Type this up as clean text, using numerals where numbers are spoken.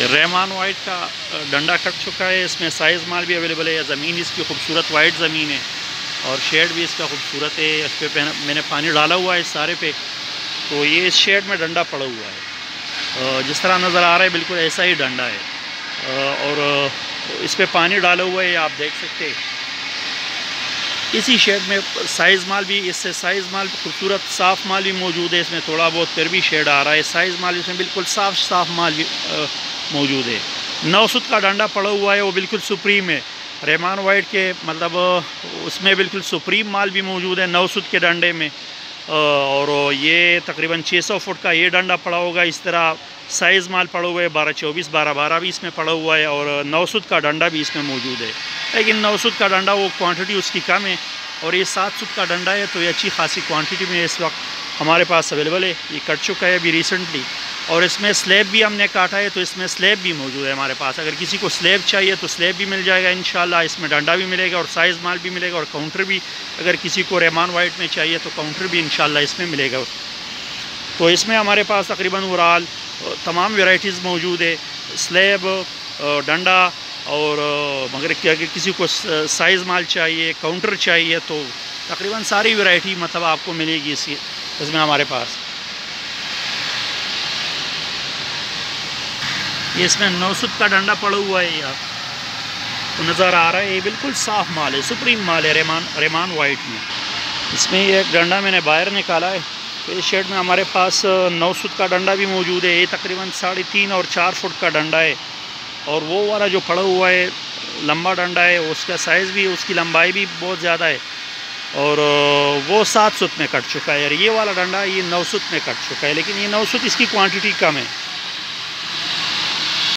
ये रहमान वाइट का डंडा कट चुका है। इसमें साइज़ माल भी अवेलेबल है। ज़मीन इसकी खूबसूरत वाइट ज़मीन है और शेड भी इसका खूबसूरत है। इस पर मैंने पानी डाला हुआ है इस सारे पे, तो ये इस शेड में डंडा पड़ा हुआ है। जिस तरह नज़र आ रहा है बिल्कुल ऐसा ही डंडा है और इस पर पानी डाला हुआ है, आप देख सकते हैं। इसी शेड में साइज़ माल भी, इससे साइज़ माल खूबसूरत साफ़ माल भी मौजूद है। इसमें थोड़ा बहुत फिर भी शेड आ रहा है। साइज़ माल इसमें बिल्कुल साफ़ माल भी मौजूद है। 900 का डंडा पड़ा हुआ है, वो बिल्कुल सुप्रीम है। रहमान वाइट के मतलब उसमें बिल्कुल सुप्रीम माल भी मौजूद है 900 के डंडे में। और ये तकरीबन 600 फुट का ये डंडा पड़ा होगा। इस तरह साइज़ माल पड़ा हुआ है 12-24, 12-12 भी इसमें पड़ा हुआ है और 900 का डंडा भी इसमें मौजूद है। लेकिन 900 का डंडा वो क्वांटिटी उसकी कम है और ये 700 का डंडा है, तो ये अच्छी खासी क्वांटिटी में इस वक्त हमारे पास अवेलेबल है। ये कट चुका है अभी रिसेंटली और इसमें स्लैब भी हमने काटा है, तो इसमें स्लैब भी मौजूद है हमारे पास। अगर किसी को स्लैब चाहिए तो स्लैब भी मिल जाएगा इंशाल्लाह। इसमें डंडा भी मिलेगा और साइज़ माल भी मिलेगा और काउंटर भी, अगर किसी को रहमान वाइट में चाहिए तो काउंटर भी इंशाल्लाह इसमें मिलेगा। तो इसमें हमारे पास तकरीबन ओवरऑल तमाम वेराइटीज़ मौजूद है, स्लैब, डंडा और मगर अगर किसी को साइज़ माल चाहिए, काउंटर चाहिए, तो तकरीबन सारी वैरायटी मतलब आपको मिलेगी इसमें हमारे पास। ये इसमें 900 का डंडा पड़ा हुआ है, यार तो नज़र आ रहा है। ये बिल्कुल साफ़ माल है, सुप्रीम माल है रहमान वाइट में। इसमें ये एक डंडा मैंने बाहर निकाला है, तो इस शेड में हमारे पास 900 का डंडा भी मौजूद है। ये तकरीबन 3.5 और 4 फुट का डंडा है और वो वाला जो पड़ा हुआ है लंबा डंडा है, उसका साइज़ भी, उसकी लंबाई भी बहुत ज़्यादा है और वो 700 में कट चुका है। यार ये वाला डंडा ये 900 में कट चुका है, लेकिन ये 900 इसकी क्वांटिटी कम है।